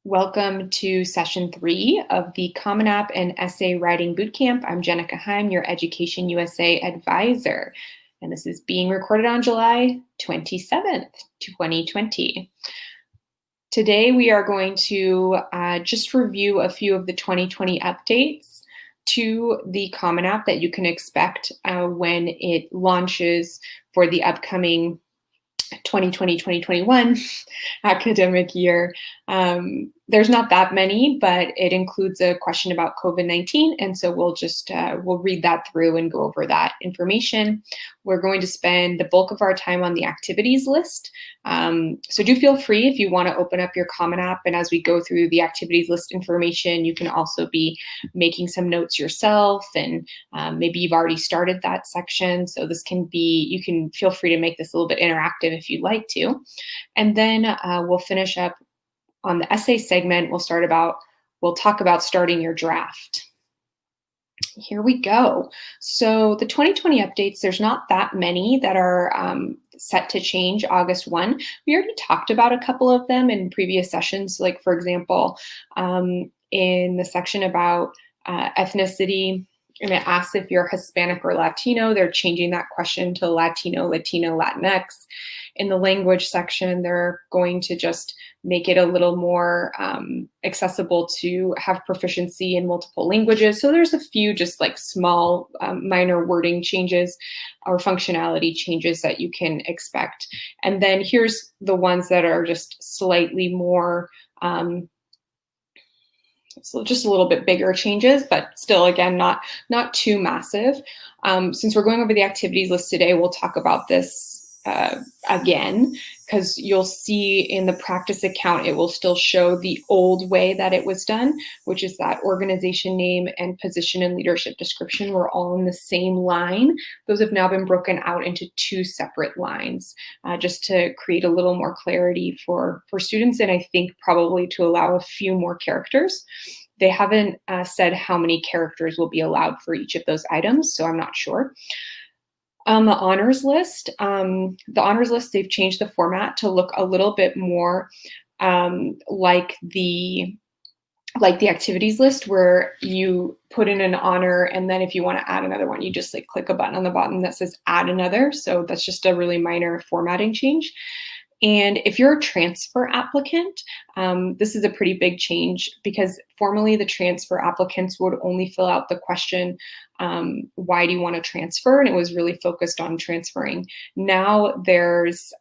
Welcome to session 3 of the Common App and Essay Writing Bootcamp. I'm Jenica Heim, your Education USA advisor, and this is being recorded on July 27th, 2020. Today we are going to just review a few of the 2020 updates to the Common App that you can expect when it launches for the upcoming 2020-2021 academic year. There's not that many, but it includes a question about COVID-19, and so we'll read that through and go over that information. We're going to spend the bulk of our time on the activities list, so do feel free if you want to open up your Common App, and as we go through the activities list information, you can also be making some notes yourself, and maybe you've already started that section, so this can be, you can feel free to make this a little bit interactive if you'd like to. And then we'll finish up on the essay segment. We'll talk about starting your draft. Here we go. So the 2020 updates, there's not that many that are set to change August 1. We already talked about a couple of them in previous sessions, like for example, in the section about ethnicity, and it asks if you're Hispanic or Latino. They're changing that question to Latino, Latinx. In the language section, they're going to just make it a little more accessible to have proficiency in multiple languages. So there's a few just like small minor wording changes or functionality changes that you can expect. And then here's the ones that are just slightly more so just a little bit bigger changes, but still, again, not too massive. Since we're going over the activities list today, we'll talk about this again, because you'll see in the practice account, it will still show the old way that it was done, which is that organization name and position and leadership description were all in the same line. Those have now been broken out into 2 separate lines, just to create a little more clarity for students, and I think probably to allow a few more characters. They haven't said how many characters will be allowed for each of those items, so I'm not sure. On the honors list, they've changed the format to look a little bit more like the activities list, where you put in an honor, and then if you want to add another one, you just like click a button on the bottom that says add another. So that's just a really minor formatting change. And if you're a transfer applicant, this is a pretty big change, because formerly the transfer applicants would only fill out the question, why do you want to transfer? And it was really focused on transferring. Now there's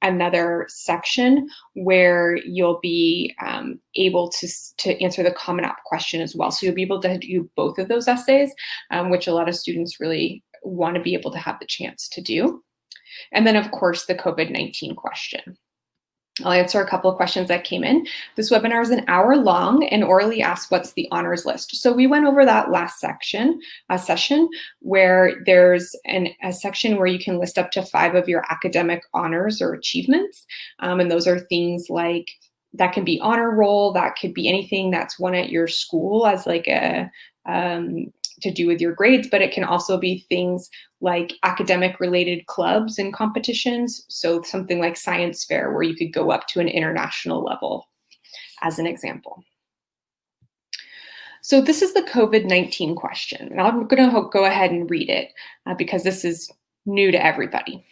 another section where you'll be able to answer the Common App question as well. So you'll be able to do both of those essays, which a lot of students really want to be able to have the chance to do. And then, of course, the COVID-19 question. I'll answer a couple of questions that came in. This webinar is an hour long and orally asks what's the honors list. So we went over that last session where there's a section where you can list up to 5 of your academic honors or achievements. And those are things like, that can be honor roll, that could be anything that's won at your school as like a to do with your grades, but it can also be things like academic related clubs and competitions. So something like science fair, where you could go up to an international level, as an example. So this is the COVID-19 question, and I'm going to go ahead and read it because this is new to everybody.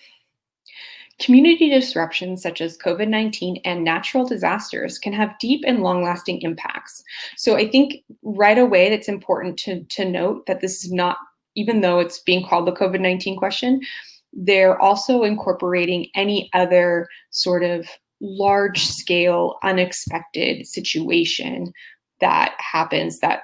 Community disruptions such as COVID-19 and natural disasters can have deep and long-lasting impacts. So I think right away that's important to note that this is not, even though it's being called the COVID-19 question, they're also incorporating any other sort of large-scale, unexpected situation that happens that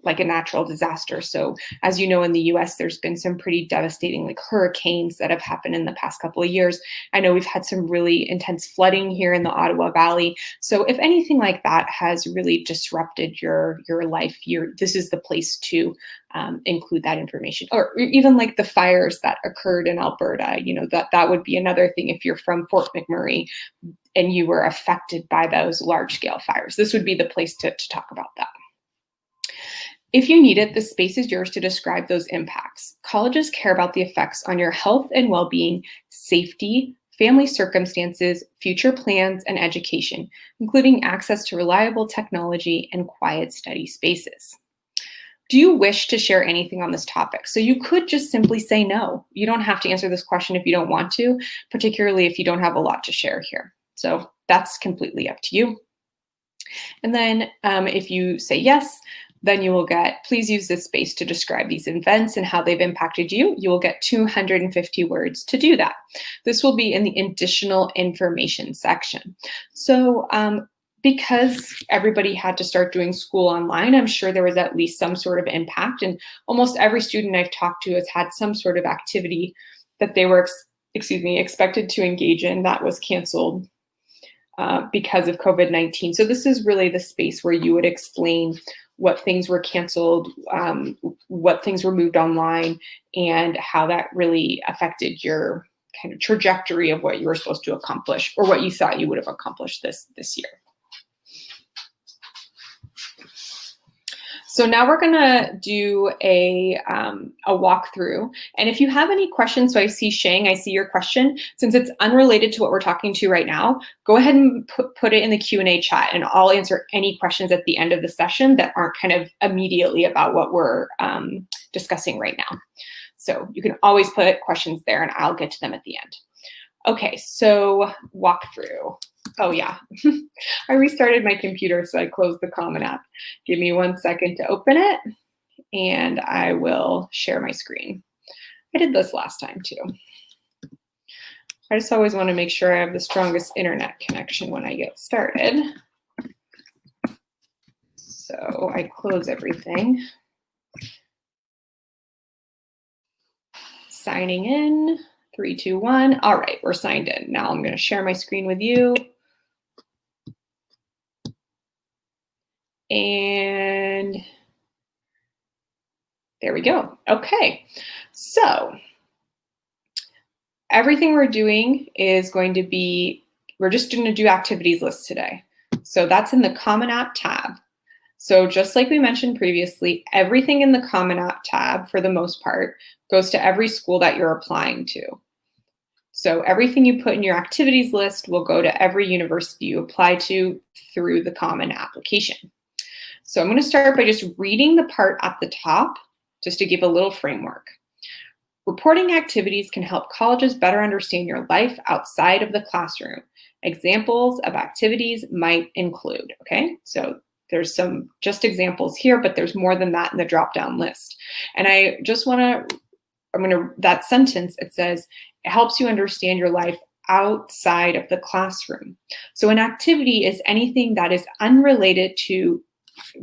like a natural disaster. So as you know, in the US, there's been some pretty devastating like hurricanes that have happened in the past couple of years. I know we've had some really intense flooding here in the Ottawa Valley. So if anything like that has really disrupted your life, this is the place to include that information. Or even like the fires that occurred in Alberta, that would be another thing if you're from Fort McMurray and you were affected by those large scale fires. This would be the place to talk about that. If you need it, the space is yours to describe those impacts. Colleges care about the effects on your health and well-being, safety, family circumstances, future plans, and education, including access to reliable technology and quiet study spaces. Do you wish to share anything on this topic? So you could just simply say no. You don't have to answer this question if you don't want to, particularly if you don't have a lot to share here. So that's completely up to you. And then if you say yes, then you will get, please use this space to describe these events and how they've impacted you. You will get 250 words to do that. This will be in the additional information section. So because everybody had to start doing school online, I'm sure there was at least some sort of impact. And almost every student I've talked to has had some sort of activity that they were, expected to engage in that was canceled because of COVID-19. So this is really the space where you would explain what things were canceled, what things were moved online, and how that really affected your kind of trajectory of what you were supposed to accomplish or what you thought you would have accomplished this year. So now we're gonna do a walkthrough. And if you have any questions, so I see Shang, I see your question. Since it's unrelated to what we're talking to right now, go ahead and put it in the Q&A chat and I'll answer any questions at the end of the session that aren't kind of immediately about what we're discussing right now. So you can always put questions there and I'll get to them at the end. Okay, so walkthrough. Oh yeah, I restarted my computer, so I closed the Common App. Give me 1 second to open it, and I will share my screen. I did this last time too. I just always want to make sure I have the strongest internet connection when I get started. So I close everything. Signing in, 3, 2, 1. All right, we're signed in. Now I'm going to share my screen with you. And there we go. Okay, so everything we're doing is going to be, we're just going to do activities lists today. So that's in the Common App tab. So just like we mentioned previously, everything in the Common App tab, for the most part, goes to every school that you're applying to. So everything you put in your activities list will go to every university you apply to through the Common application. So I'm going to start by just reading the part at the top, just to give a little framework. Reporting activities can help colleges better understand your life outside of the classroom. Examples of activities might include, okay? So there's some just examples here, but there's more than that in the drop-down list. And I just want to, that sentence, it says, it helps you understand your life outside of the classroom. So an activity is anything that is unrelated to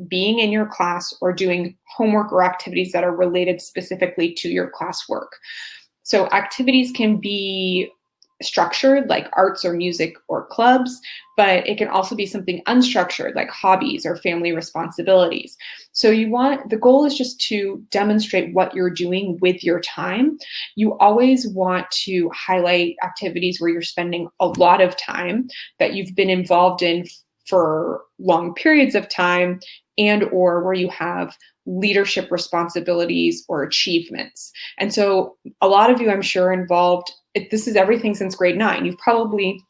being in your class or doing homework or activities that are related specifically to your classwork. So activities can be structured, like arts or music or clubs, but it can also be something unstructured, like hobbies or family responsibilities. So the goal is just to demonstrate what you're doing with your time. You always want to highlight activities where you're spending a lot of time, that you've been involved in for long periods of time, and or where you have leadership responsibilities or achievements. And so a lot of you, I'm sure, involved, this is everything since grade 9. You've probably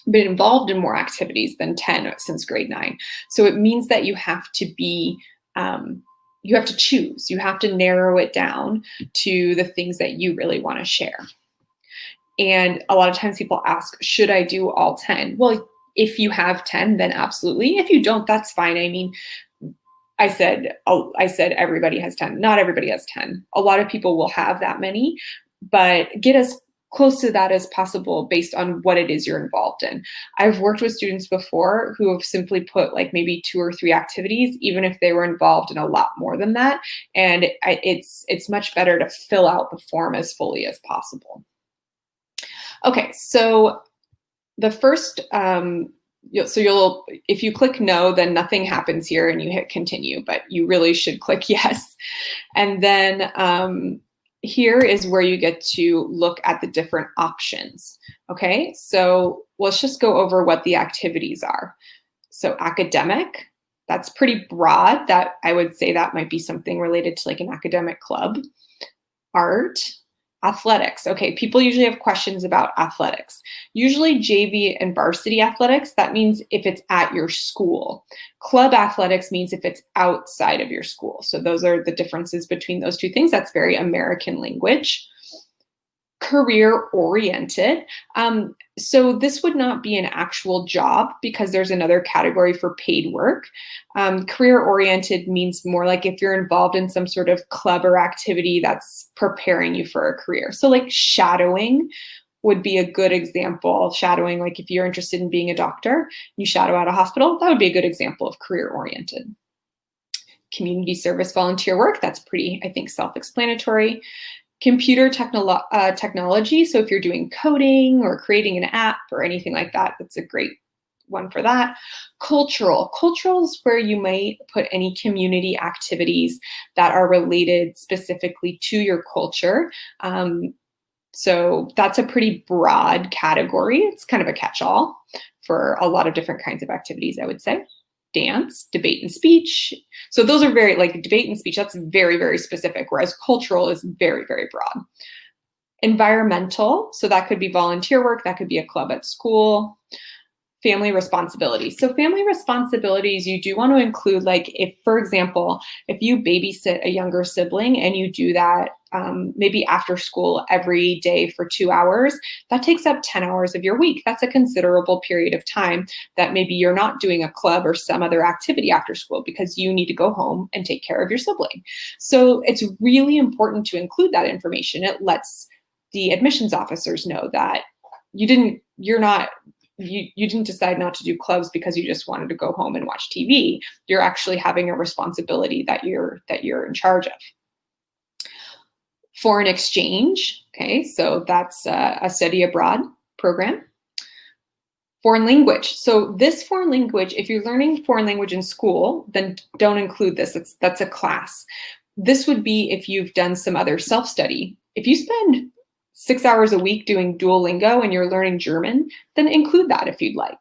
been involved in more activities than 10 since grade 9. So it means that you have to be, you have to choose, you have to narrow it down to the things that you really want to share. And a lot of times people ask, should I do all 10? Well, if you have 10, then absolutely. If you don't, that's fine. I mean, I said everybody has 10. Not everybody has 10. A lot of people will have that many, but get as close to that as possible based on what it is you're involved in. I've worked with students before who have simply put like maybe 2 or 3 activities, even if they were involved in a lot more than that. And it's much better to fill out the form as fully as possible. Okay, so the first, if you click no, then nothing happens here and you hit continue, but you really should click yes. And then here is where you get to look at the different options. Okay, so let's just go over what the activities are. So academic, that's pretty broad. That I would say that might be something related to like an academic club. Art, Athletics. Okay, people usually have questions about athletics. Usually JV and varsity athletics, that means if it's at your school. Club athletics means if it's outside of your school. So those are the differences between those two things. That's very American language. Career-oriented. So this would not be an actual job because there's another category for paid work. Career-oriented means more like if you're involved in some sort of club or activity that's preparing you for a career. So like shadowing would be a good example. Shadowing, like if you're interested in being a doctor, you shadow at a hospital, that would be a good example of career-oriented. Community service volunteer work, that's pretty, I think, self-explanatory. Computer technology, so if you're doing coding or creating an app or anything like that, that's a great one for that. Cultural is where you might put any community activities that are related specifically to your culture. So that's a pretty broad category. It's kind of a catch-all for a lot of different kinds of activities, I would say. Dance, debate and speech. So those are very, like debate and speech, that's very, very specific, whereas cultural is very, very broad. Environmental, so that could be volunteer work, that could be a club at school. Family responsibilities. So family responsibilities, you do want to include, like if, for example, if you babysit a younger sibling and you do that maybe after school every day for 2 hours, that takes up 10 hours of your week. That's a considerable period of time that maybe you're not doing a club or some other activity after school because you need to go home and take care of your sibling. So it's really important to include that information. It lets the admissions officers know that you didn't decide not to do clubs because you just wanted to go home and watch TV. You're actually having a responsibility that you're in charge of. Foreign exchange, okay, so that's a study abroad program. Foreign language. So this foreign language, if you're learning foreign language in school, then don't include this. That's a class. This would be if you've done some other self-study. If you spend 6 hours a week doing Duolingo and you're learning German, then include that if you'd like.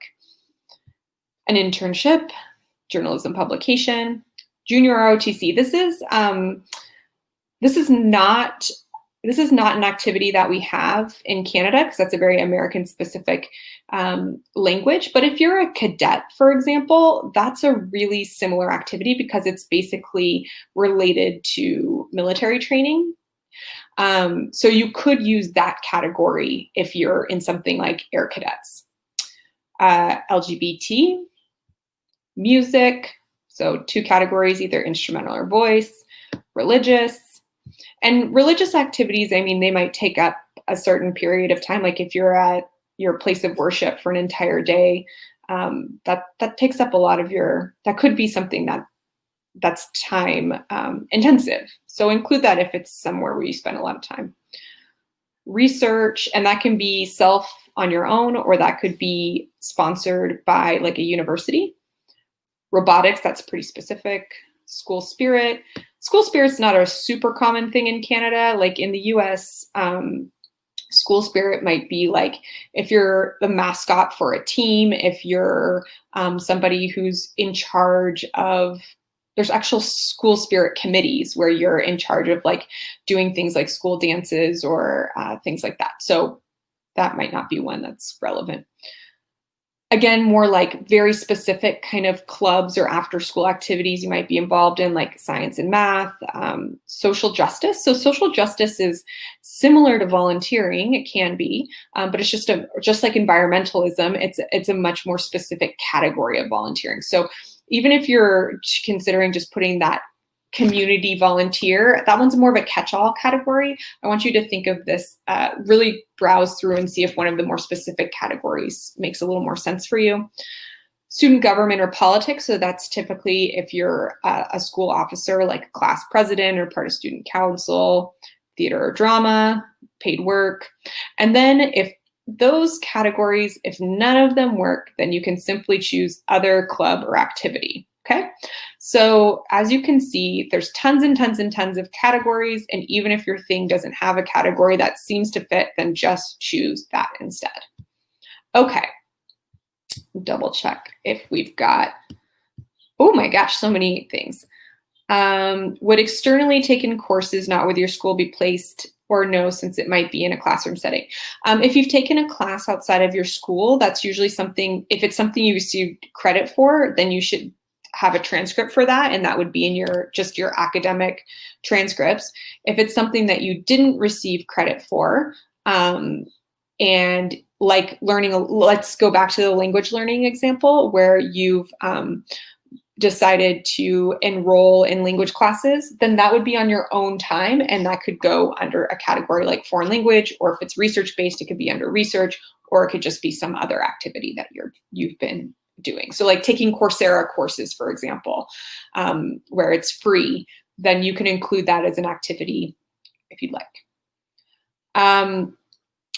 An internship, journalism publication, junior ROTC. This is not an activity that we have in Canada because that's a very American specific language. But if you're a cadet, for example, that's a really similar activity because it's basically related to military training. So you could use that category if you're in something like Air Cadets. LGBT, music, so 2 categories, either instrumental or voice, religious. And religious activities, I mean, they might take up a certain period of time. Like if you're at your place of worship for an entire day, that takes up a lot of that could be something that's time intensive. So include that if it's somewhere where you spend a lot of time. Research, and that can be self on your own, or that could be sponsored by like a university. Robotics, that's pretty specific. School spirit. School spirit's not a super common thing in Canada. Like in the US, school spirit might be like if you're the mascot for a team, if you're somebody who's in charge of, there's actual school spirit committees where you're in charge of like doing things like school dances or things like that. So that might not be one that's relevant. Again, more like very specific kind of clubs or after school activities you might be involved in, like science and math, social justice. So social justice is similar to volunteering, it can be, but it's just like environmentalism, it's a much more specific category of volunteering. So even if you're considering just putting that community volunteer, that one's more of a catch-all category. I want you to think of this, really browse through and see if one of the more specific categories makes a little more sense for you. Student government or politics, so that's typically if you're a school officer, like a class president or part of student council, theater or drama, paid work. And then if those categories, if none of them work, then you can simply choose other club or activity. Okay, so as you can see, there's tons and tons and tons of categories, and even if your thing doesn't have a category that seems to fit, then just choose that instead. Okay, double check if we've got, oh my gosh, so many things. Would externally taken courses not with your school be placed or no, since it might be in a classroom setting. If you've taken a class outside of your school, that's usually something, if it's something you received credit for, then you should have a transcript for that, and that would be in your academic transcripts. If it's something that you didn't receive credit for, and like learning, let's go back to the language learning example where you've decided to enroll in language classes, then that would be on your own time, and that could go under a category like foreign language, or if it's research-based, it could be under research, or it could just be some other activity that you've been doing. So like taking Coursera courses, for example, where it's free, then you can include that as an activity if you'd like.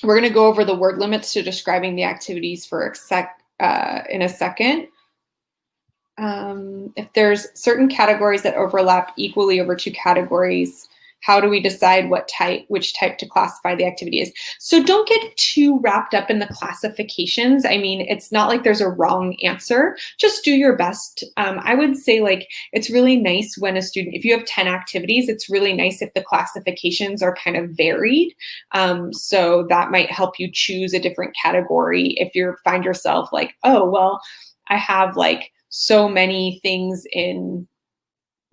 We're going to go over the word limits to describing the activities for in a second. If there's certain categories that overlap equally over 2 categories, how do we decide which type to classify the activity is? So don't get too wrapped up in the classifications. I mean, it's not like there's a wrong answer. Just do your best. I would say, like, it's really nice when a student, if you have 10 activities, it's really nice if the classifications are kind of varied. So that might help you choose a different category if you find yourself like, oh, well, I have like so many things in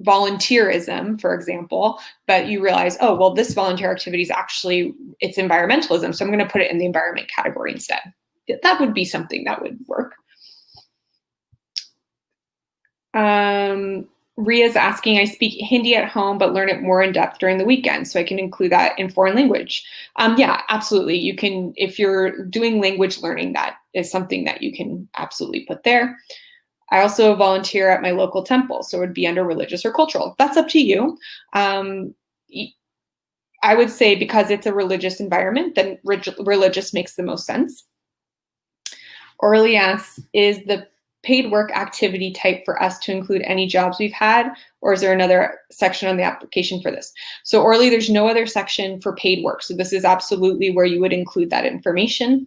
volunteerism, for example, but you realize, oh, well, this volunteer activity is actually, it's environmentalism, so I'm going to put it in the environment category instead. That would be something that would work. Ria's asking, I speak Hindi at home, but learn it more in depth during the weekend, so I can include that in foreign language. Yeah, absolutely. You can, if you're doing language learning, that is something that you can absolutely put there. I also volunteer at my local temple, so it would be under religious or cultural. That's up to you. I would say because it's a religious environment, then religious makes the most sense. Orly asks, is the paid work activity type for us to include any jobs we've had, or is there another section on the application for this? So Orly, there's no other section for paid work. So this is absolutely where you would include that information.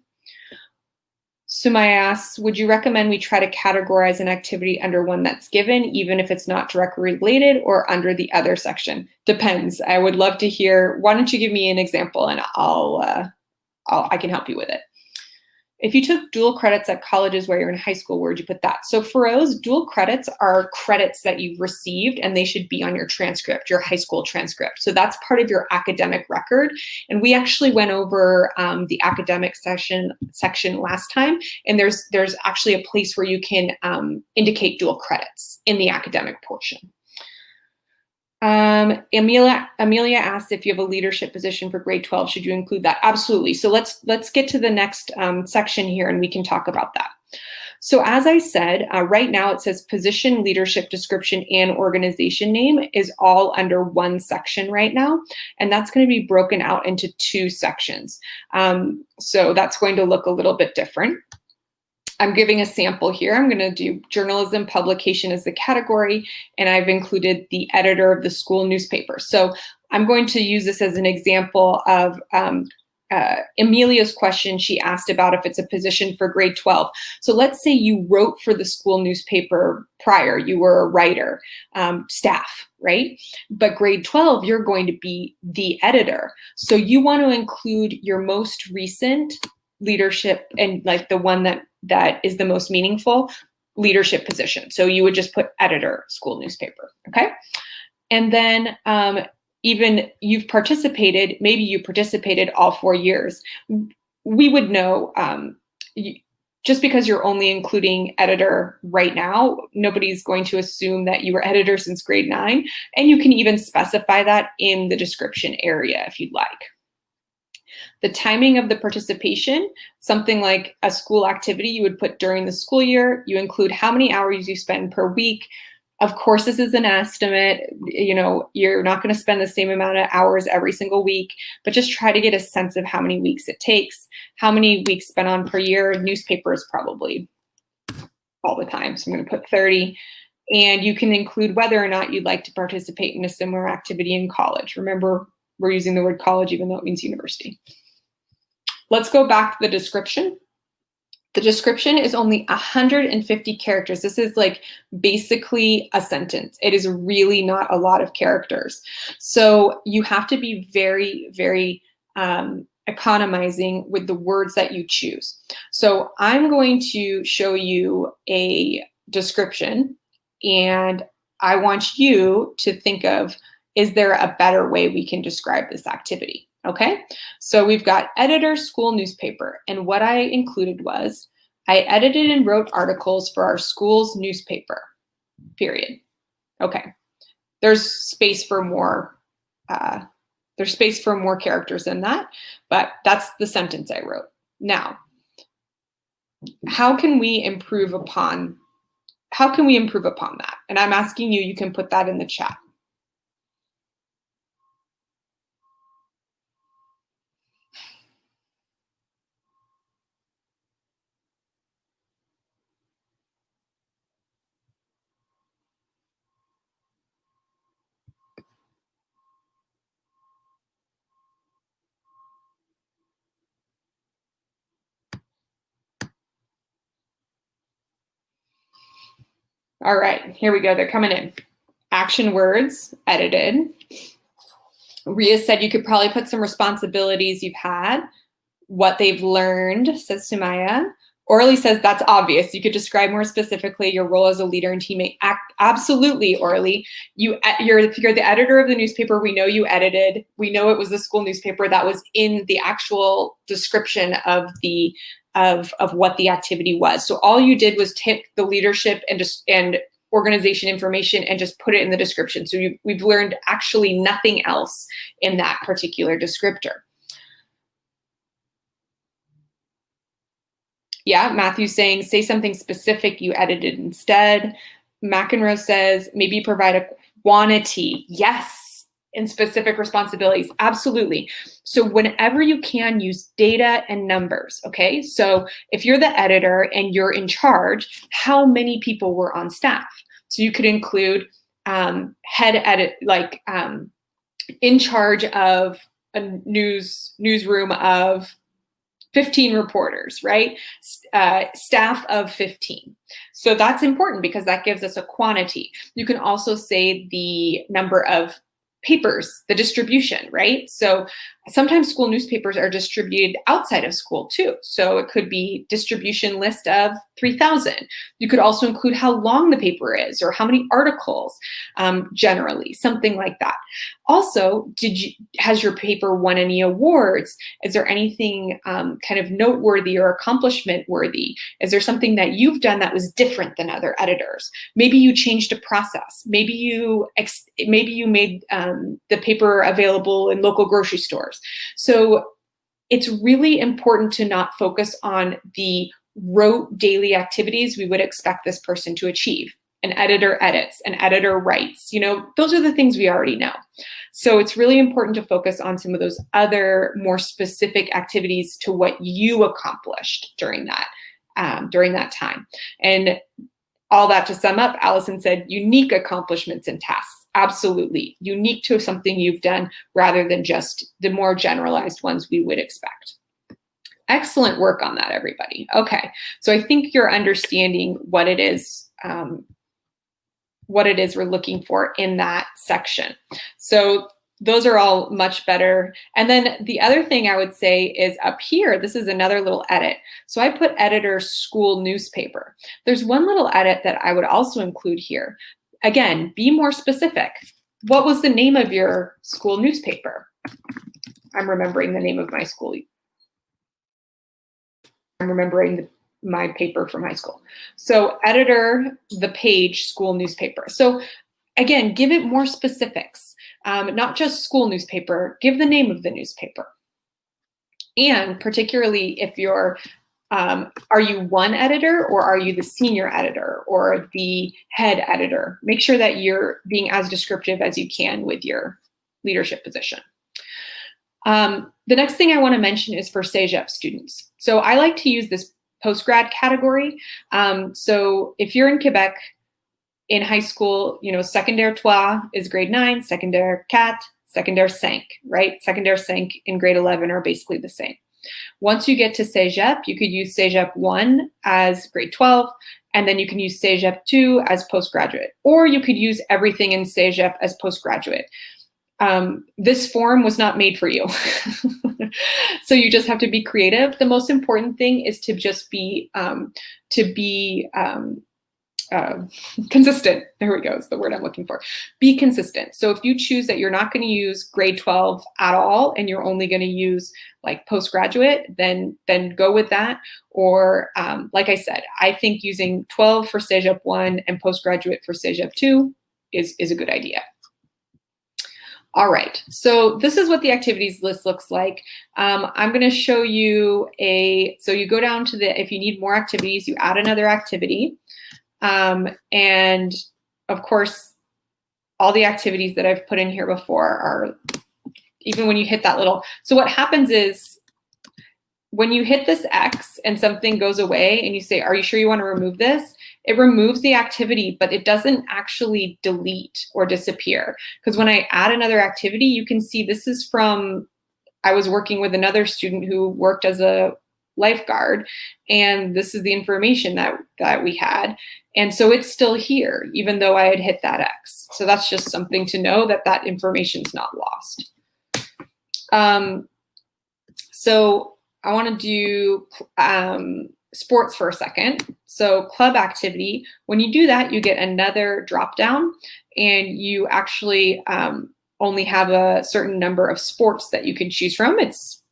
Sumaya asks, would you recommend we try to categorize an activity under one that's given, even if it's not directly related, or under the other section? Depends. I would love to hear. Why don't you give me an example, and I can help you with it. If you took dual credits at colleges where you're in high school, where'd you put that? So for those, dual credits are credits that you've received, and they should be on your transcript, your high school transcript. So that's part of your academic record. And we actually went over the academic section last time, and there's actually a place where you can indicate dual credits in the academic portion. Amelia asked if you have a leadership position for grade 12, should you include that? Absolutely. So let's get to the next section here, and we can talk about that. So as I said, right now it says position, leadership description, and organization name is all under one section right now, and that's going to be broken out into 2 sections. So that's going to look a little bit different. I'm giving a sample here. I'm going to do journalism publication as the category, and I've included the editor of the school newspaper. So I'm going to use this as an example of Amelia's question. She asked about if it's a position for grade 12. So let's say you wrote for the school newspaper prior, you were a writer, staff, right? But grade 12, you're going to be the editor. So you want to include your most recent leadership and like the one that is the most meaningful leadership position. So you would just put editor, school newspaper, okay? And then even you've participated, maybe you participated all 4 years. We would know, just because you're only including editor right now, nobody's going to assume that you were editor since grade 9. And you can even specify that in the description area if you'd like. The timing of the participation, something like a school activity, you would put during the school year. You include how many hours you spend per week. Of course, this is an estimate. You know, you're not going to spend the same amount of hours every single week, but just try to get a sense of how many weeks it takes, how many weeks spent on per year. Newspapers probably all the time. So I'm going to put 30. And you can include whether or not you'd like to participate in a similar activity in college. Remember, we're using the word college even though it means university. Let's go back to the description. The description is only 150 characters. This is like basically a sentence. It is really not a lot of characters. So you have to be very, very economizing with the words that you choose. So I'm going to show you a description, and I want you to think of, is there a better way we can describe this activity? Okay, so we've got editor, school newspaper, and what I included was I edited and wrote articles for our school's newspaper, period. Okay, there's space for more characters than that, but that's the sentence I wrote. Now, how can we improve upon that? And I'm asking you, you can put that in the chat. All right, here we go. They're coming in. Action words, edited. Ria said you could probably put some responsibilities you've had, what they've learned, says Sumaya. Orly says that's obvious. You could describe more specifically your role as a leader and teammate. Absolutely, Orly. You're the editor of the newspaper. We know you edited. We know it was the school newspaper. That was in the actual description of the of what the activity was. So all you did was take the leadership and organization information and just put it in the description. So we've learned actually nothing else in that particular descriptor. Yeah, Matthew's saying, say something specific you edited instead. McEnroe says, maybe provide a quantity. Yes, in specific responsibilities. Absolutely. So whenever you can, use data and numbers, okay? So if you're the editor and you're in charge, how many people were on staff? So you could include in charge of a newsroom of 15 reporters, right? Staff of 15. So that's important because that gives us a quantity. You can also say the number of papers, the distribution, right? So sometimes school newspapers are distributed outside of school too. So it could be distribution list of 3,000. You could also include how long the paper is or how many articles, generally, something like that. Also, has your paper won any awards? Is there anything kind of noteworthy or accomplishment worthy? Is there something that you've done that was different than other editors? Maybe you changed a process. Maybe you made the paper available in local grocery stores. So it's really important to not focus on the rote daily activities we would expect this person to achieve. An editor edits, an editor writes, those are the things we already know. So it's really important to focus on some of those other more specific activities to what you accomplished during that time. And all that to sum up, Allison said, unique accomplishments and tasks. Absolutely. Unique to something you've done rather than just the more generalized ones we would expect. Excellent work on that, everybody. Okay, so I think you're understanding what it is we're looking for in that section. So those are all much better. And then the other thing I would say is up here, this is another little edit. So I put editor school newspaper. There's one little edit that I would also include here. Again, be more specific. What was the name of your school newspaper? I'm remembering the name of my school. I'm remembering my paper from high school. So editor, the page, school newspaper. So again, give it more specifics, not just school newspaper, give the name of the newspaper. And particularly if you're, are you one editor or are you the senior editor or the head editor? Make sure that you're being as descriptive as you can with your leadership position. The next thing I want to mention is for CEGEP students. So I like to use this post-grad category. So if you're in Quebec in high school, secondaire 3 is grade 9, secondaire 4, secondaire 5, right? Secondaire 5 in grade 11 are basically the same. Once you get to Cégep, you could use Cégep 1 as grade 12, and then you can use Cégep 2 as postgraduate, or you could use everything in Cégep as postgraduate. This form was not made for you. So you just have to be creative. The most important thing is to just be consistent. There we go. Is the word I'm looking for. Be consistent. So if you choose that you're not going to use grade 12 at all, and you're only going to use like postgraduate, then go with that. Or like I said, I think using 12 for Cégep 1 and postgraduate for Cégep 2 is a good idea. All right, so this is what the activities list looks like. I'm going to show you so you go down to if you need more activities, you add another activity. And of course, all the activities that I've put in here before are, even when you hit that little, so what happens is when you hit this X and something goes away and you say, are you sure you want to remove this? It removes the activity, but it doesn't actually delete or disappear. Because when I add another activity, you can see this is from, I was working with another student who worked as a lifeguard, and this is the information that we had. And so it's still here, even though I had hit that X. So that's just something to know, that information's not lost. So I want to do sports for a second. So club activity, when you do that, you get another drop down, and you actually only have a certain number of sports that you can choose from. It's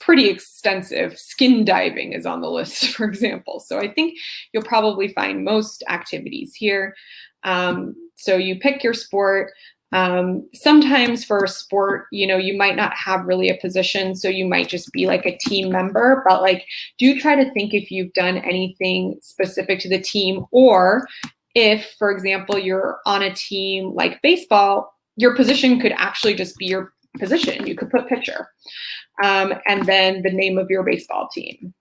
pretty extensive. Skin diving is on the list, for example. So I think you'll probably find most activities here. So you pick your sport. Sometimes for a sport, you might not have really a position, so you might just be like a team member, but like, do try to think if you've done anything specific to the team, or if, for example, you're on a team like baseball, your position could actually just be your position. You could put pitcher, and then the name of your baseball team.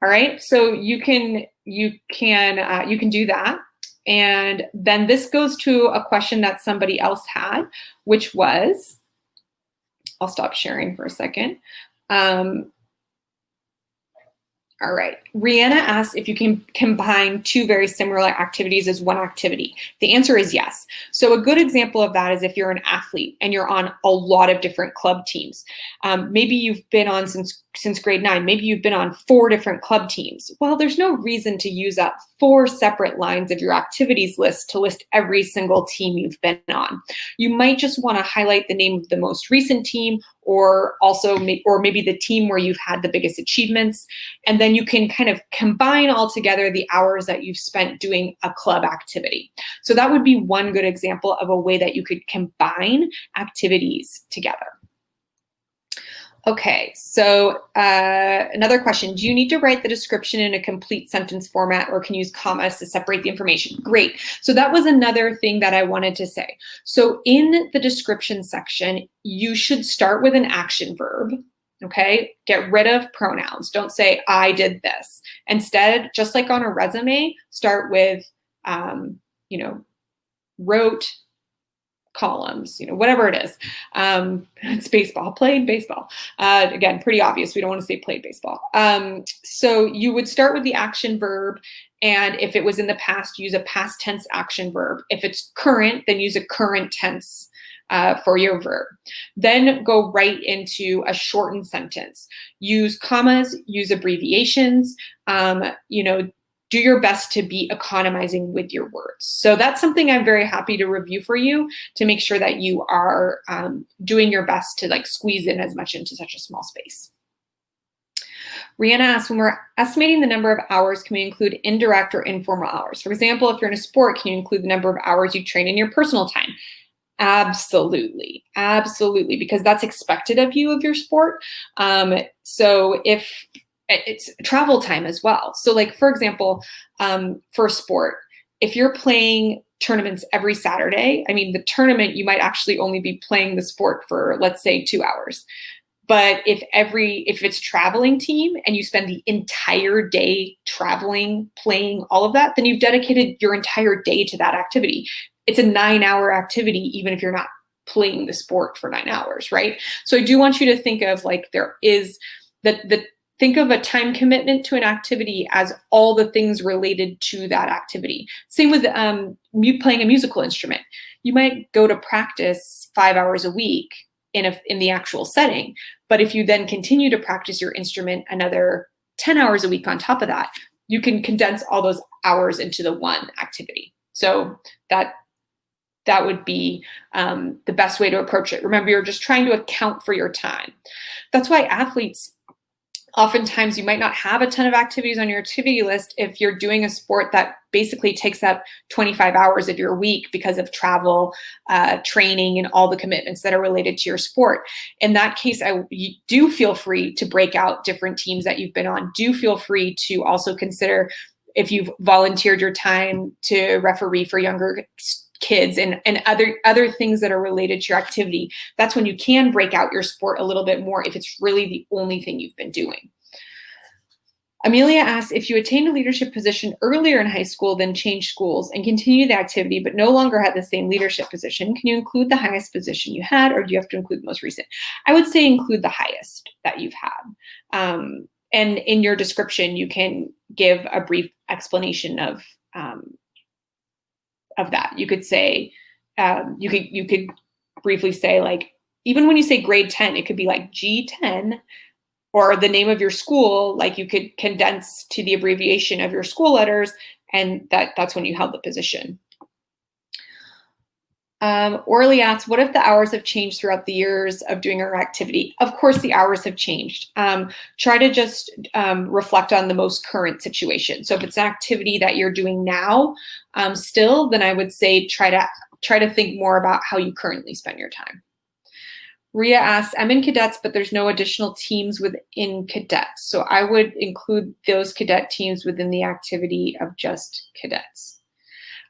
All right, so you can do that. And then this goes to a question that somebody else had, which was, I'll stop sharing for a second. All right, Rihanna asked if you can combine two very similar activities as one activity. The answer is yes. So a good example of that is if you're an athlete and you're on a lot of different club teams. Maybe you've been on since grade 9, maybe you've been on 4 different club teams. Well, there's no reason to use up 4 separate lines of your activities list to list every single team you've been on. You might just want to highlight the name of the most recent team, or maybe the team where you've had the biggest achievements. And then you can kind of combine all together the hours that you've spent doing a club activity. So that would be one good example of a way that you could combine activities together. Okay, so another question. Do you need to write the description in a complete sentence format, or can you use commas to separate the information? Great. So that was another thing that I wanted to say. So in the description section, you should start with an action verb. Okay, get rid of pronouns. Don't say, I did this. Instead, just like on a resume, start with, wrote, columns, whatever it is. It's baseball, played baseball. Again, pretty obvious. We don't want to say played baseball. So you would start with the action verb. And if it was in the past, use a past tense action verb. If it's current, then use a current tense for your verb. Then go right into a shortened sentence. Use commas, use abbreviations, do your best to be economizing with your words. So that's something I'm very happy to review for you to make sure that you are doing your best to squeeze in as much into such a small space. Rihanna asks, when we're estimating the number of hours, can we include indirect or informal hours? For example, if you're in a sport, can you include the number of hours you train in your personal time? Absolutely, absolutely, because that's expected of you of your sport. So if it's travel time as well. So for example, for sport, if you're playing tournaments every Saturday, the tournament, you might actually only be playing the sport for, let's say, 2 hours. But if it's traveling team and you spend the entire day traveling, playing, all of that, then you've dedicated your entire day to that activity. It's a 9-hour activity, even if you're not playing the sport for 9 hours, right? So I do want you to think of like there is think of a time commitment to an activity as all the things related to that activity. Same with playing a musical instrument. You might go to practice 5 hours a week in the actual setting, but if you then continue to practice your instrument another 10 hours a week on top of that, you can condense all those hours into the one activity. So that would be the best way to approach it. Remember, you're just trying to account for your time. That's why athletes, oftentimes you might not have a ton of activities on your activity list if you're doing a sport that basically takes up 25 hours of your week because of travel, training, and all the commitments that are related to your sport. In that case, you do feel free to break out different teams that you've been on. Do feel free to also consider if you've volunteered your time to referee for younger kids and other things that are related to your activity. That's when you can break out your sport a little bit more if it's really the only thing you've been doing. Amelia asks, if you attained a leadership position earlier in high school, then changed schools and continued the activity, but no longer had the same leadership position, can you include the highest position you had, or do you have to include the most recent? I would say include the highest that you've had. And in your description, you can give a brief explanation of that. You could say, you could briefly say, like, even when you say grade 10, it could be like G10 or the name of your school. Like, you could condense to the abbreviation of your school letters, and that's when you held the position. Orly asks, what if the hours have changed throughout the years of doing our activity? Of course, the hours have changed. Try to just reflect on the most current situation. So if it's an activity that you're doing now still, then I would say try to think more about how you currently spend your time. Ria asks, I'm in cadets, but there's no additional teams within cadets. So I would include those cadet teams within the activity of just cadets.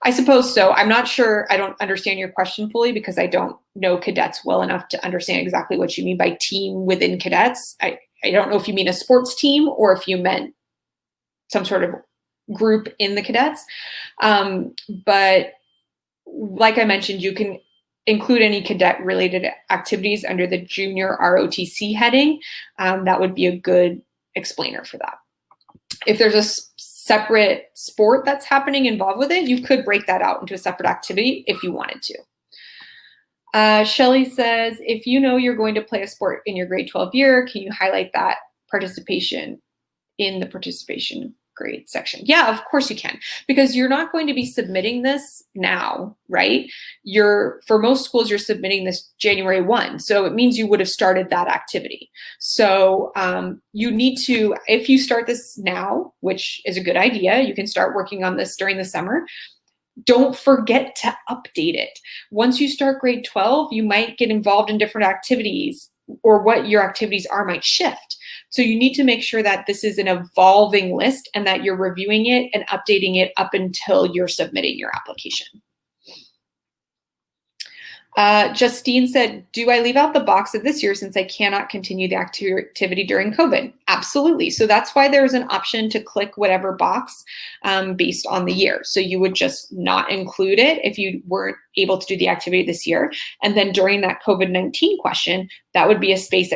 I suppose so. I'm not sure. I don't understand your question fully because I don't know cadets well enough to understand exactly what you mean by team within cadets. I don't know if you mean a sports team or if you meant some sort of group in the cadets. But like I mentioned, you can include any cadet related activities under the junior ROTC heading. That would be a good explainer for that. If there's a separate sport that's happening involved with it, you could break that out into a separate activity if you wanted to. Shelly says, if you know you're going to play a sport in your grade 12 year, can you highlight that participation in the participation grade section? Yeah, of course you can, because you're not going to be submitting this now, right? For most schools, you're submitting this January 1. So it means you would have started that activity. So you need to, if you start this now, which is a good idea, you can start working on this during the summer. Don't forget to update it. Once you start grade 12, you might get involved in different activities, or what your activities are might shift. So you need to make sure that this is an evolving list and that you're reviewing it and updating it up until you're submitting your application. Justine said, do I leave out the box of this year since I cannot continue the activity during COVID? Absolutely. So that's why there's an option to click whatever box based on the year. So you would just not include it if you weren't able to do the activity this year. And then during that COVID-19 question, that would be a space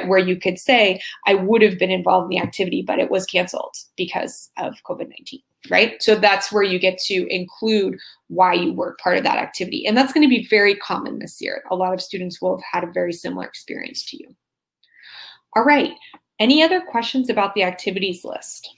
where you could say, I would have been involved in the activity, but it was canceled because of COVID-19. Right? So that's where you get to include why you were part of that activity. And that's going to be very common this year. A lot of students will have had a very similar experience to you. All right. Any other questions about the activities list?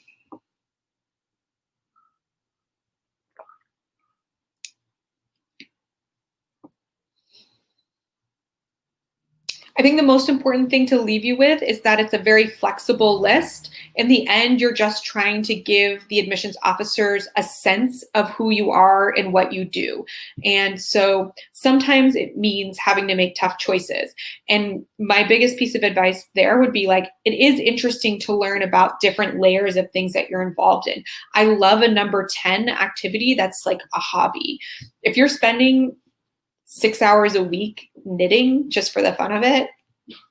I think the most important thing to leave you with is that it's a very flexible list. In the end, you're just trying to give the admissions officers a sense of who you are and what you do. And so sometimes it means having to make tough choices. And my biggest piece of advice there would be like, it is interesting to learn about different layers of things that you're involved in. I love a number 10 activity that's like a hobby. If you're spending 6 hours a week knitting just for the fun of it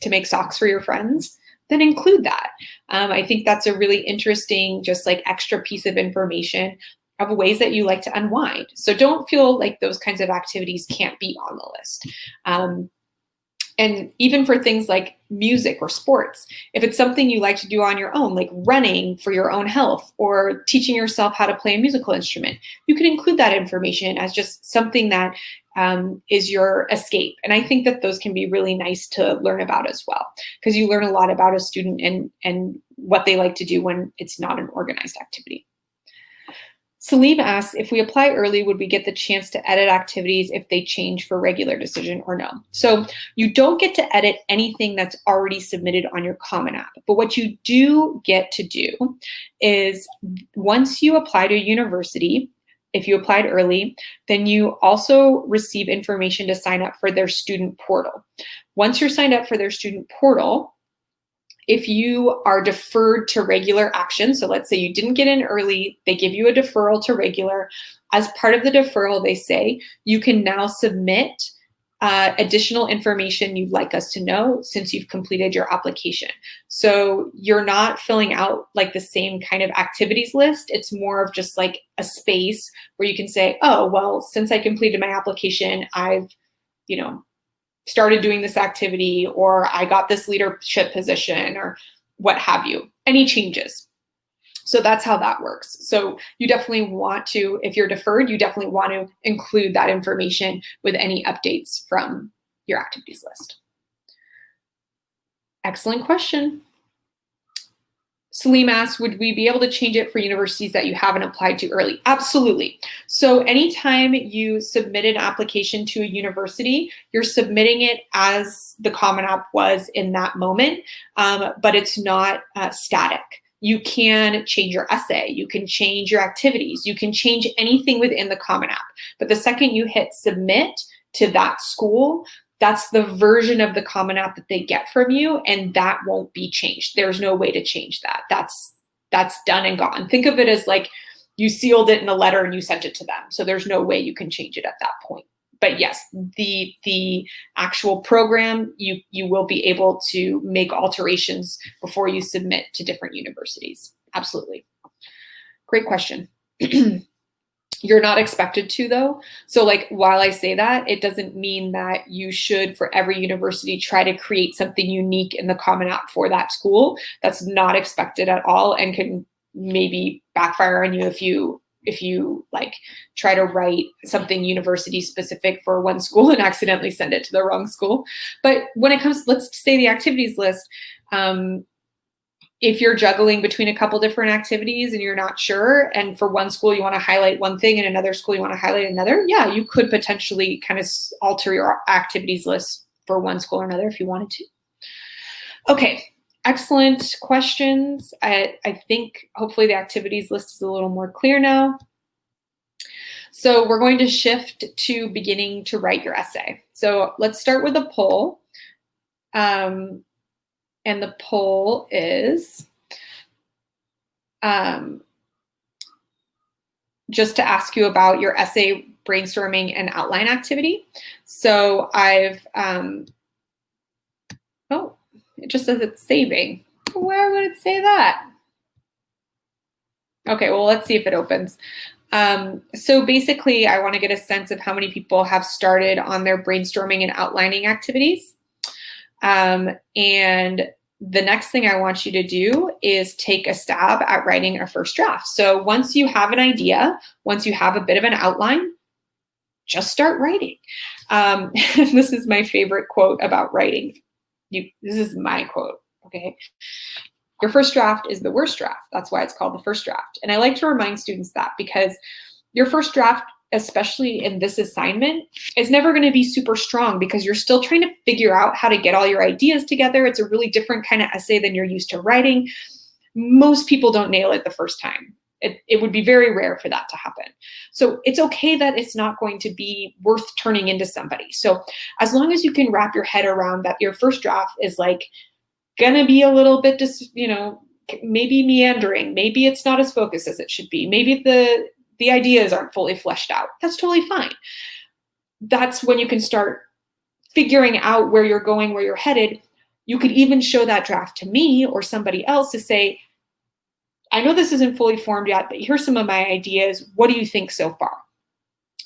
to make socks for your friends, then include that. I think that's a really interesting, just like extra piece of information of ways that you like to unwind. So don't feel like those kinds of activities can't be on the list. And even for things like music or sports, if it's something you like to do on your own, like running for your own health or teaching yourself how to play a musical instrument, you can include that information as just something that is your escape. And I think that those can be really nice to learn about as well, because you learn a lot about a student and what they like to do when it's not an organized activity. Salim asks, if we apply early, would we get the chance to edit activities if they change for regular decision or no? So you don't get to edit anything that's already submitted on your Common App. But what you do get to do is once you apply to a university, if you applied early, then you also receive information to sign up for their student portal. Once you're signed up for their student portal, if you are deferred to regular action, so let's say you didn't get in early, they give you a deferral to regular. As part of the deferral, they say you can now submit additional information you'd like us to know since you've completed your application. So you're not filling out like the same kind of activities list. It's more of just like a space where you can say, oh, well, since I completed my application, I've, started doing this activity, or I got this leadership position, or what have you, any changes. So that's how that works. So you definitely want to, if you're deferred, you definitely want to include that information with any updates from your activities list. Excellent question. Salim asks, would we be able to change it for universities that you haven't applied to early? Absolutely. So anytime you submit an application to a university, you're submitting it as the Common App was in that moment, but it's not static. You can change your essay, you can change your activities, you can change anything within the Common App. But the second you hit submit to that school, that's the version of the Common App that they get from you, and that won't be changed. There's no way to change that. That's done and gone. Think of it as like you sealed it in a letter and you sent it to them. So there's no way you can change it at that point. But yes, the actual program, you will be able to make alterations before you submit to different universities. Absolutely. Great question. You're not expected to, though. So like, while I say that, it doesn't mean that you should, for every university, try to create something unique in the Common App for that school. That's not expected at all, and can maybe backfire on you if you like try to write something university specific for one school and accidentally send it to the wrong school. But when it comes, let's say the activities list, if you're juggling between a couple different activities and you're not sure, and for one school you want to highlight one thing and another school you want to highlight another, yeah, you could potentially kind of alter your activities list for one school or another if you wanted to. Okay, excellent questions. I think hopefully the activities list is a little more clear now. So we're going to shift to beginning to write your essay. So let's start with a poll. And the poll is just to ask you about your essay brainstorming and outline activity. So I've, oh, it just says it's saving. Where would it say that? Okay, well, let's see if it opens. So basically, I want to get a sense of how many people have started on their brainstorming and outlining activities. And the next thing I want you to do is take a stab at writing a first draft. So once you have an idea, once you have a bit of an outline, just start writing. This is my favorite quote about writing. This is my quote, okay? Your first draft is the worst draft. That's why it's called the first draft. And I like to remind students that, because your first draft, especially in this assignment, is never going to be super strong, because you're still trying to figure out how to get all your ideas together. It's a really different kind of essay than you're used to writing. Most people don't nail it the first time. It would be very rare for that to happen. So it's okay that it's not going to be worth turning into somebody. So as long as you can wrap your head around that your first draft is like going to be a little bit, maybe meandering, maybe it's not as focused as it should be, maybe the ideas aren't fully fleshed out. That's totally fine. That's when you can start figuring out where you're going, where you're headed. You could even show that draft to me or somebody else to say, I know this isn't fully formed yet, but here's some of my ideas. What do you think so far?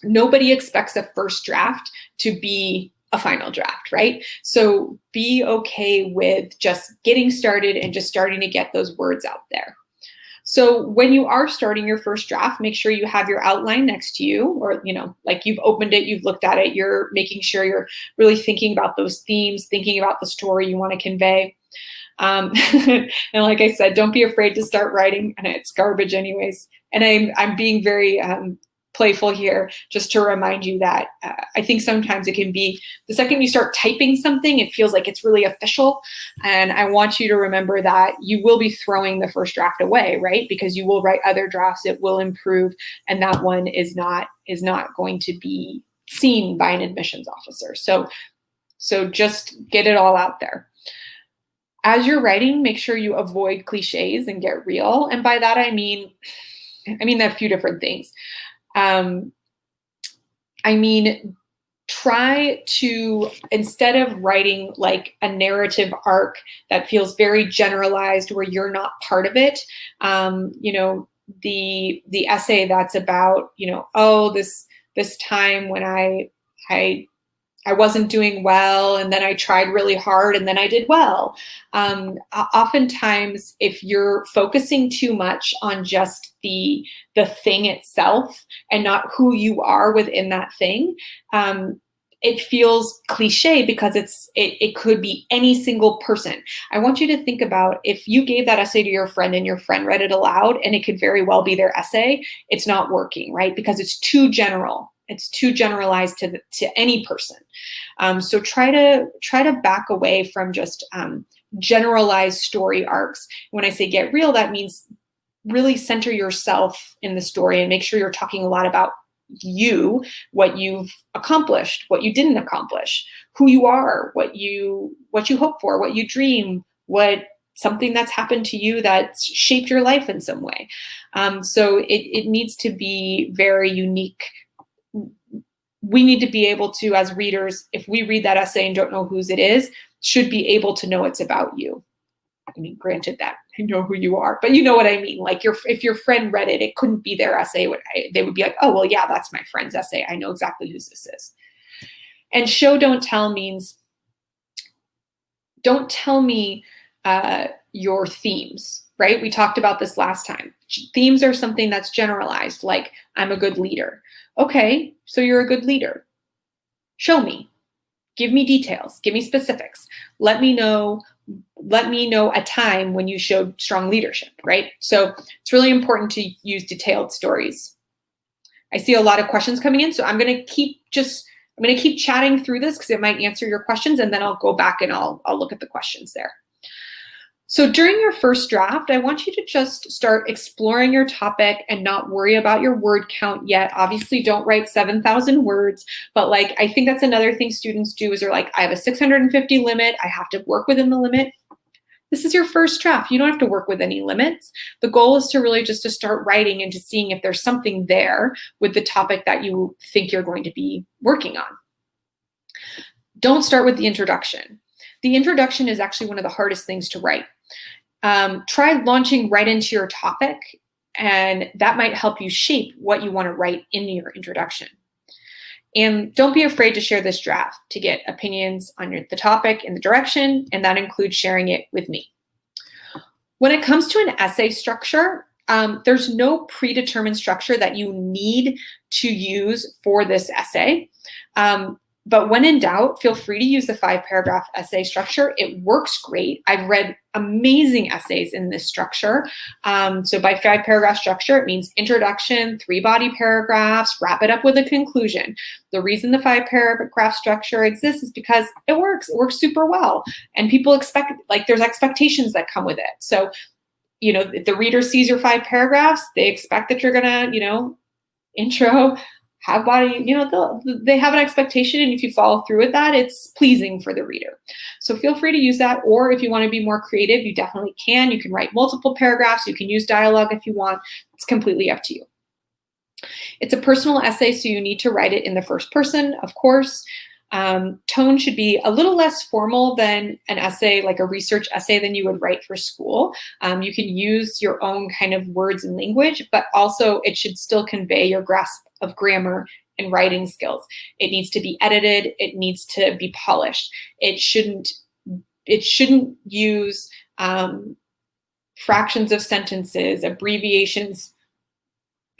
Nobody expects a first draft to be a final draft, right? So be okay with just getting started and just starting to get those words out there. So when you are starting your first draft, make sure you have your outline next to you, or, like you've opened it, you've looked at it, you're making sure you're really thinking about those themes, thinking about the story you want to convey. And like I said, don't be afraid to start writing, and it's garbage anyways. And I'm being very playful here, just to remind you that I think sometimes it can be the second you start typing something, it feels like it's really official. And I want you to remember that you will be throwing the first draft away, right? Because you will write other drafts, it will improve, and that one is not going to be seen by an admissions officer. So just get it all out there. As you're writing, make sure you avoid cliches and get real. And by that, I mean a few different things. Try to, instead of writing like a narrative arc that feels very generalized where you're not part of it, the essay that's about, this time when I wasn't doing well, and then I tried really hard, and then I did well. Oftentimes, if you're focusing too much on just the thing itself and not who you are within that thing, it feels cliche because it could be any single person. I want you to think about if you gave that essay to your friend and your friend read it aloud, and it could very well be their essay, it's not working, right? Because it's too general. It's too generalized to any person. So try to back away from just generalized story arcs. When I say get real, that means really center yourself in the story and make sure you're talking a lot about you, what you've accomplished, what you didn't accomplish, who you are, what you hope for, what you dream, something that's happened to you that's shaped your life in some way. So it needs to be very unique. We need to be able to, as readers, if we read that essay and don't know whose it is, should be able to know it's about you. I mean, granted that I know who you are, but you know what I mean? Like if your friend read it, it couldn't be their essay. They would be like, oh, well, yeah, that's my friend's essay. I know exactly whose this is. And show, don't tell means don't tell me your themes, right? We talked about this last time. Themes are something that's generalized, like I'm a good leader. Okay, so you're a good leader. Show me. Give me details. Give me specifics. Let me know a time when you showed strong leadership, right? So it's really important to use detailed stories. I see a lot of questions coming in, so I'm going to keep chatting through this because it might answer your questions, and then I'll go back and I'll look at the questions there. So during your first draft, I want you to just start exploring your topic and not worry about your word count yet. Obviously, don't write 7,000 words, but I think that's another thing students do is they're like, I have a 650 limit. I have to work within the limit. This is your first draft. You don't have to work with any limits. The goal is to really just to start writing and just seeing if there's something there with the topic that you think you're going to be working on. Don't start with the introduction. The introduction is actually one of the hardest things to write. Try launching right into your topic, and that might help you shape what you want to write in your introduction. And don't be afraid to share this draft to get opinions on the topic and the direction, and that includes sharing it with me. When it comes to an essay structure, there's no predetermined structure that you need to use for this essay. But when in doubt, feel free to use the 5-paragraph essay structure. It works great. I've read amazing essays in this structure. So by 5-paragraph structure, it means introduction, 3 body paragraphs, wrap it up with a conclusion. The reason the 5-paragraph structure exists is because it works. It works super well. And people expect, there's expectations that come with it. So, if the reader sees your 5 paragraphs, they expect that you're gonna, intro, have body, they have an expectation, and if you follow through with that, it's pleasing for the reader. So feel free to use that, or if you want to be more creative, you definitely can. You can write multiple paragraphs, you can use dialogue if you want. It's completely up to you. It's a personal essay, so you need to write it in the first person, of course. Tone should be a little less formal than an essay, like a research essay than you would write for school. You can use your own kind of words and language, but also it should still convey your grasp of grammar and writing skills. It needs to be edited. It needs to be polished. It shouldn't use fractions of sentences, abbreviations,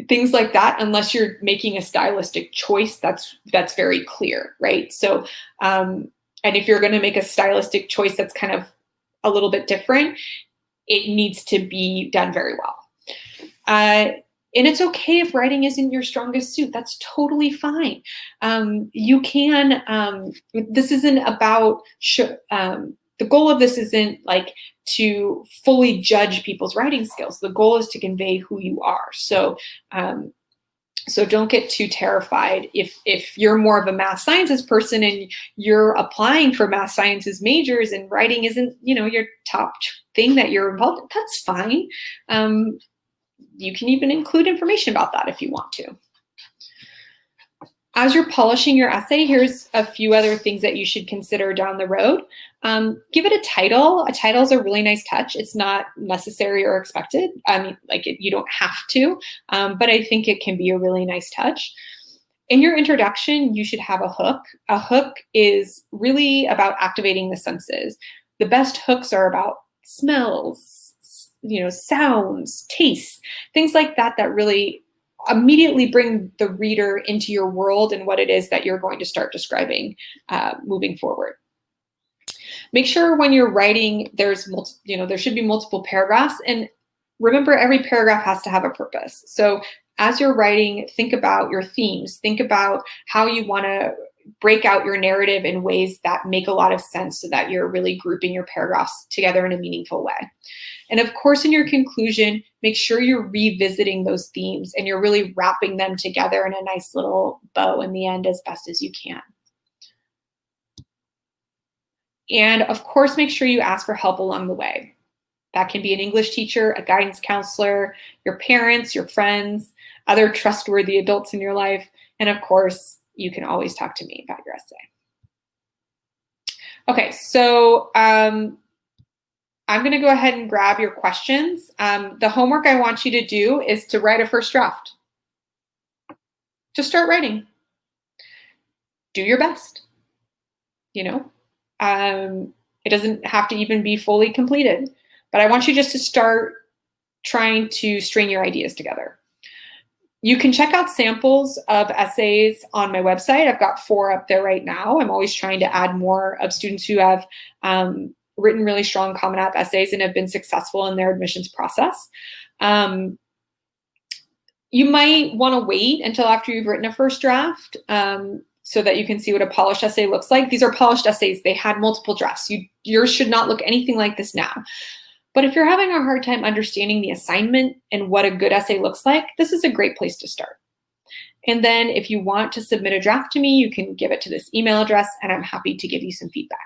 things like that, unless you're making a stylistic choice that's very clear, right? So, and if you're going to make a stylistic choice that's kind of a little bit different, it needs to be done very well. And it's okay if writing isn't your strongest suit. That's totally fine. You can, this isn't about, the goal of this isn't like to fully judge people's writing skills. The goal is to convey who you are. So, so don't get too terrified if you're more of a math sciences person and you're applying for math sciences majors and writing isn't, your top thing that you're involved in. That's fine. You can even include information about that if you want to. As you're polishing your essay, here's a few other things that you should consider down the road. Give it a title. A title is a really nice touch. It's not necessary or expected. I mean, you don't have to, but I think it can be a really nice touch. In your introduction, you should have a hook. A hook is really about activating the senses. The best hooks are about smells, sounds, tastes, things like that, that really immediately bring the reader into your world and what it is that you're going to start describing moving forward. Make sure when you're writing, there should be multiple paragraphs, and remember, every paragraph has to have a purpose. So as you're writing, think about your themes, think about how you want to break out your narrative in ways that make a lot of sense so that you're really grouping your paragraphs together in a meaningful way. And of course, in your conclusion, make sure you're revisiting those themes and you're really wrapping them together in a nice little bow in the end as best as you can. And of course, make sure you ask for help along the way. That can be an English teacher, a guidance counselor, your parents, your friends, other trustworthy adults in your life. And of course, you can always talk to me about your essay. Okay, so I'm going to go ahead and grab your questions. The homework I want you to do is to write a first draft. Just start writing. Do your best. It doesn't have to even be fully completed, but I want you just to start trying to string your ideas together. You can check out samples of essays on my website. I've got 4 up there right now. I'm always trying to add more of students who have written really strong Common App essays and have been successful in their admissions process. You might want to wait until after you've written a first draft so that you can see what a polished essay looks like. These are polished essays. They had multiple drafts. Yours should not look anything like this now. But if you're having a hard time understanding the assignment and what a good essay looks like, this is a great place to start. And then if you want to submit a draft to me, you can give it to this email address and I'm happy to give you some feedback.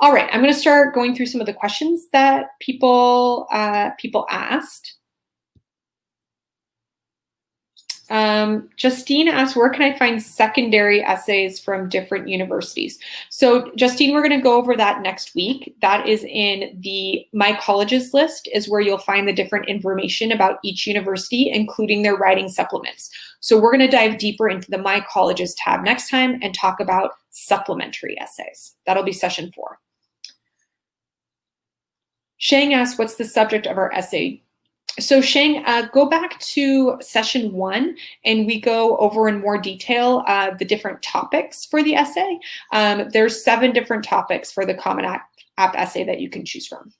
All right, I'm going to start going through some of the questions that people asked. Justine asked, where can I find secondary essays from different universities? So Justine, we're going to go over that next week. That is in the My Colleges list, is where you'll find the different information about each university, including their writing supplements. So we're going to dive deeper into the My Colleges tab next time and talk about supplementary essays. That'll be session 4. Shang asked, what's the subject of our essay? So Shang, go back to session 1 and we go over in more detail the different topics for the essay. There's 7 different topics for the Common App essay that you can choose from.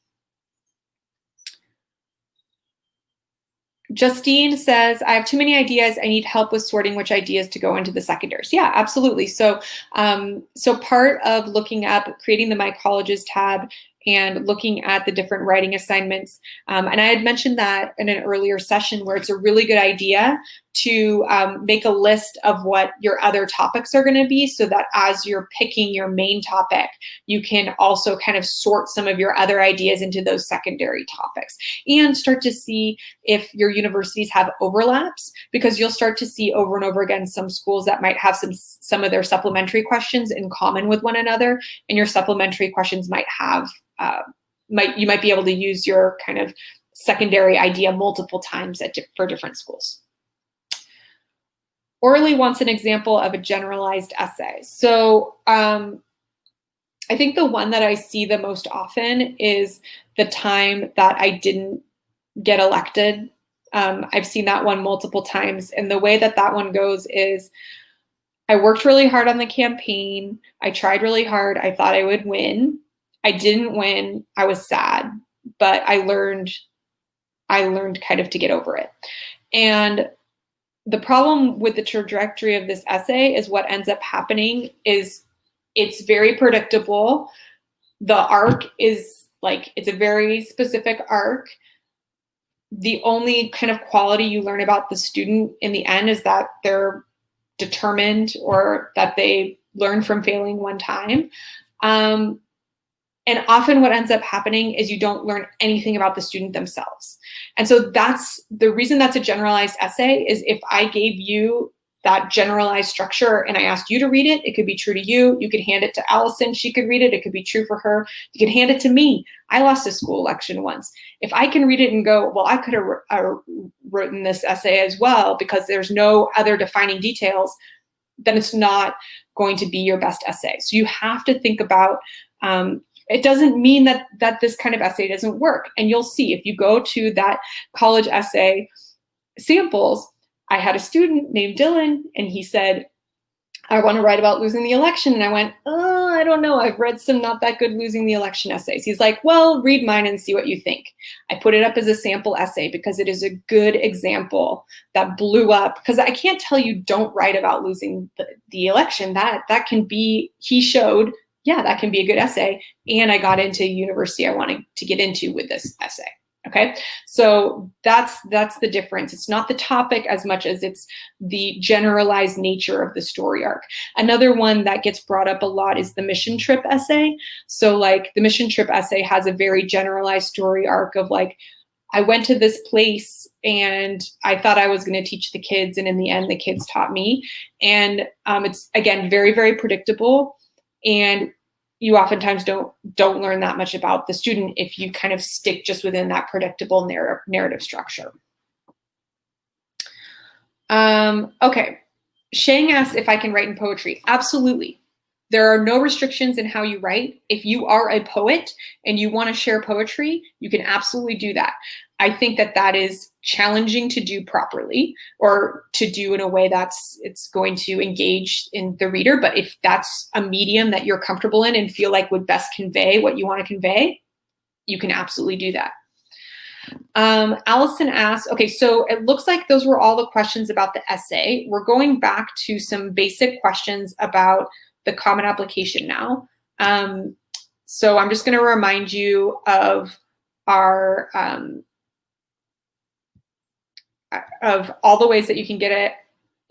Justine says, I have too many ideas. I need help with sorting which ideas to go into the secondaries. Yeah, absolutely. So, so part of looking up, creating the My Colleges tab and looking at the different writing assignments. And I had mentioned that in an earlier session where it's a really good idea to make a list of what your other topics are going to be, so that as you're picking your main topic, you can also kind of sort some of your other ideas into those secondary topics, and start to see if your universities have overlaps, because you'll start to see over and over again some schools that might have some of their supplementary questions in common with one another, and your supplementary questions might have you might be able to use your kind of secondary idea multiple times for different schools. Orally wants an example of a generalized essay. So I think the one that I see the most often is the time that I didn't get elected. I've seen that one multiple times. And the way that that one goes is, I worked really hard on the campaign. I tried really hard. I thought I would win. I didn't win. I was sad, but I learned kind of to get over it. And the problem with the trajectory of this essay is what ends up happening is it's very predictable. The arc is like, it's a very specific arc. The only kind of quality you learn about the student in the end is that they're determined, or that they learn from failing one time. And often what ends up happening is you don't learn anything about the student themselves. And so that's the reason that's a generalized essay, is if I gave you that generalized structure and I asked you to read it, it could be true to you. You could hand it to Allison. She could read it. It could be true for her. You could hand it to me. I lost a school election once. If I can read it and go, well, I could have written this essay as well, because there's no other defining details, then it's not going to be your best essay. So you have to think about, it doesn't mean that this kind of essay doesn't work. And you'll see if you go to that college essay samples, I had a student named Dylan, and he said, I want to write about losing the election. And I went, oh, I don't know. I've read some not that good losing the election essays. He's like, well, read mine and see what you think. I put it up as a sample essay because it is a good example that blew up. Because I can't tell you don't write about losing the election. That can be, he showed, yeah, that can be a good essay. And I got into university I wanted to get into with this essay. Okay, so that's the difference. It's not the topic as much as it's the generalized nature of the story arc. Another one that gets brought up a lot is the mission trip essay. So like the mission trip essay has a very generalized story arc of like, I went to this place and I thought I was going to teach the kids, and in the end the kids taught me. And it's again very, very predictable, and you oftentimes don't learn that much about the student if you kind of stick just within that predictable narrative structure. Okay, Shang asks if I can write in poetry. Absolutely. There are no restrictions in how you write. If you are a poet and you want to share poetry, you can absolutely do that. I think that is challenging to do properly, or to do in a way it's going to engage in the reader. But if that's a medium that you're comfortable in and feel like would best convey what you want to convey, you can absolutely do that. Allison asks, okay, so it looks like those were all the questions about the essay. We're going back to some basic questions about the common application now. So I'm just going to remind you of our of all the ways that you can get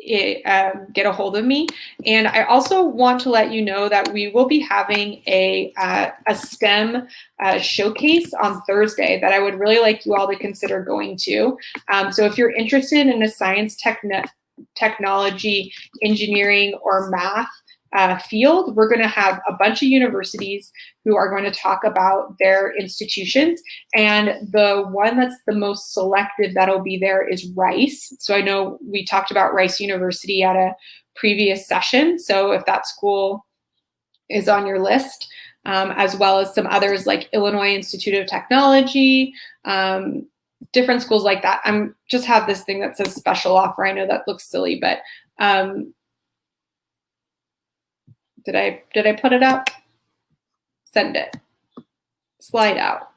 a hold of me. And I also want to let you know that we will be having a STEM showcase on Thursday that I would really like you all to consider going to. So if you're interested in a science, technology, engineering, or math field, we're going to have a bunch of universities who are going to talk about their institutions. And the one that's the most selective that'll be there is Rice. So I know we talked about Rice University at a previous session. So if that school is on your list, as well as some others like Illinois Institute of Technology, different schools like that. I'm just have this thing that says special offer. I know that looks silly, but did I put it up? Send it. Slide out.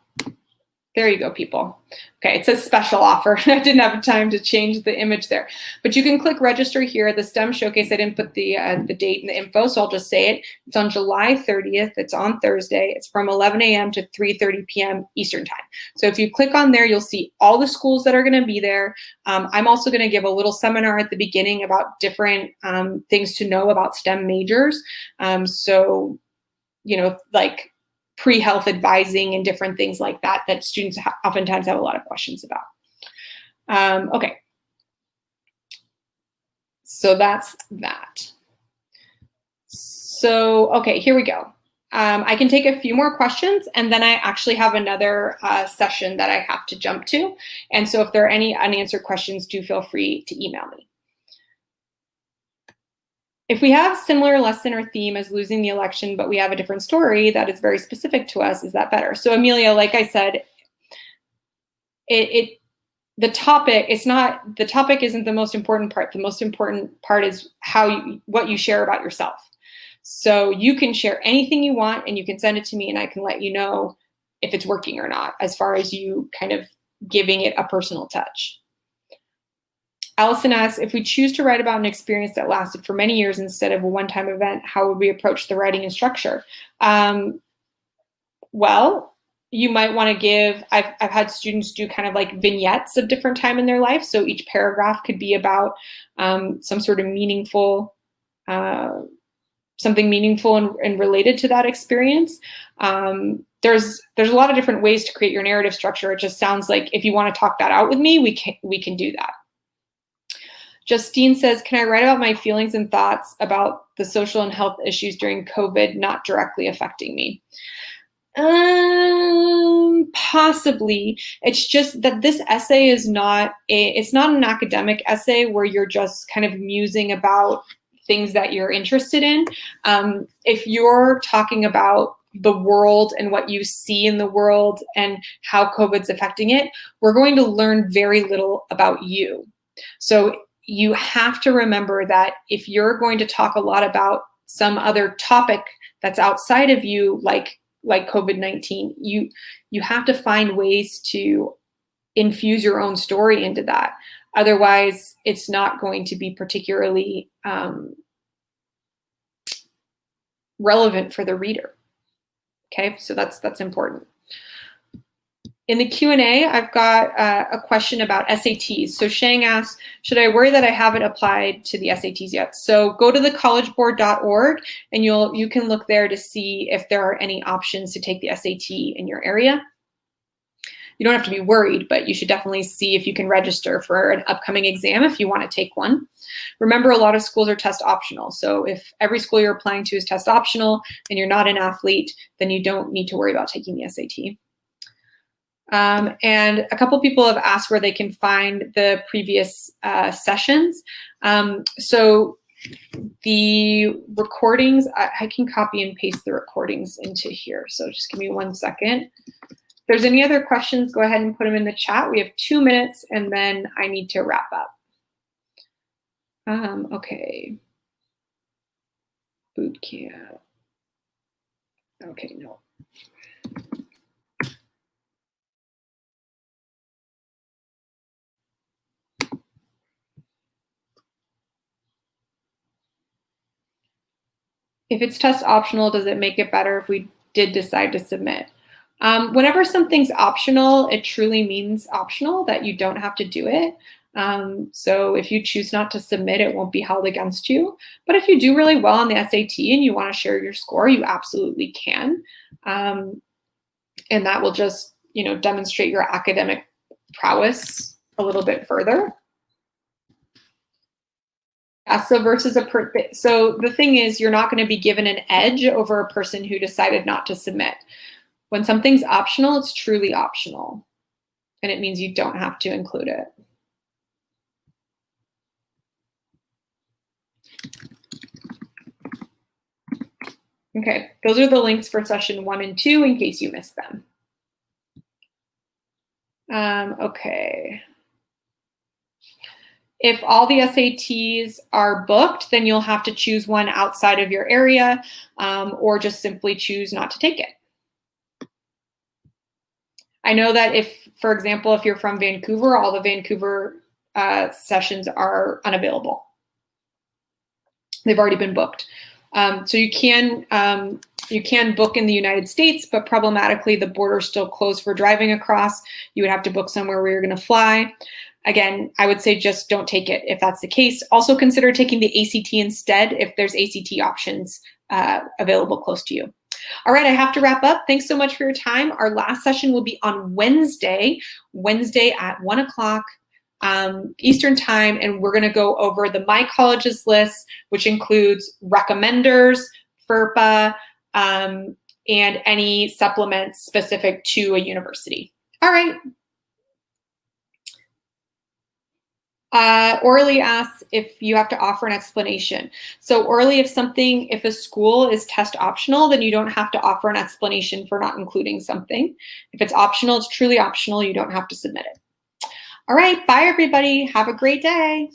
There you go, people. Okay, it says special offer. I didn't have time to change the image there. But you can click register here. The STEM Showcase, I didn't put the date and the info, so I'll just say it. It's on July 30th. It's on Thursday. It's from 11 a.m. to 3:30 p.m. Eastern time. So if you click on there, you'll see all the schools that are going to be there. I'm also going to give a little seminar at the beginning about different things to know about STEM majors. So, you know, like pre-health advising and different things like that that students oftentimes have a lot of questions about. Okay, so that's that. So, okay, here we go. I can take a few more questions, and then I actually have another session that I have to jump to. And so if there are any unanswered questions, do feel free to email me. If we have similar lesson or theme as losing the election, but we have a different story that is very specific to us, is that better? So Amelia, like I said, the topic isn't the most important part. The most important part is what you share about yourself. So you can share anything you want and you can send it to me and I can let you know if it's working or not, as far as you kind of giving it a personal touch. Allison asks, if we choose to write about an experience that lasted for many years instead of a one-time event, how would we approach the writing and structure? Well, you might want to give, I've had students do kind of like vignettes of different time in their life. So each paragraph could be about some sort of meaningful, something meaningful and related to that experience. There's a lot of different ways to create your narrative structure. It just sounds like if you want to talk that out with me, we can do that. Justine says, can I write about my feelings and thoughts about the social and health issues during COVID not directly affecting me? Possibly. It's just that this essay is it's not an academic essay where you're just kind of musing about things that you're interested in. If you're talking about the world and what you see in the world and how COVID's affecting it, we're going to learn very little about you. So you have to remember that if you're going to talk a lot about some other topic that's outside of you, like COVID-19, you have to find ways to infuse your own story into that. Otherwise, it's not going to be particularly relevant for the reader. Okay, so that's important. In the Q&A, I've got a question about SATs. So Shang asks, should I worry that I haven't applied to the SATs yet? So go to thecollegeboard.org and you can look there to see if there are any options to take the SAT in your area. You don't have to be worried, but you should definitely see if you can register for an upcoming exam if you want to take one. Remember, a lot of schools are test optional. So if every school you're applying to is test optional and you're not an athlete, then you don't need to worry about taking the SAT. And a couple people have asked where they can find the previous sessions. So the recordings, I can copy and paste the recordings into here. So just give me 1 second. If there's any other questions, go ahead and put them in the chat. We have 2 minutes and then I need to wrap up. Okay. Boot camp. Okay, no. If it's test optional, does it make it better if we did decide to submit? Whenever something's optional, it truly means optional, that you don't have to do it. So if you choose not to submit, it won't be held against you. But if you do really well on the SAT and you want to share your score, you absolutely can. And that will just, demonstrate your academic prowess a little bit further. Yeah, so the thing is, you're not going to be given an edge over a person who decided not to submit. When something's optional, it's truly optional, and it means you don't have to include it. Okay, those are the links for session 1 and 2 in case you missed them. Okay. If all the SATs are booked, then you'll have to choose one outside of your area, or just simply choose not to take it. I know that if, for example, if you're from Vancouver, all the Vancouver sessions are unavailable. They've already been booked. So you can book in the United States, but problematically the border's still closed for driving across. You would have to book somewhere where you're going to fly. Again, I would say just don't take it if that's the case. Also consider taking the ACT instead if there's ACT options available close to you. All right, I have to wrap up. Thanks so much for your time. Our last session will be on Wednesday at 1 o'clock Eastern time, and we're going to go over the My Colleges list, which includes recommenders, FERPA, and any supplements specific to a university. All right. Orly asks if you have to offer an explanation. So Orly, if a school is test optional, then you don't have to offer an explanation for not including something. If it's optional, it's truly optional. You don't have to submit it. All right, bye everybody. Have a great day.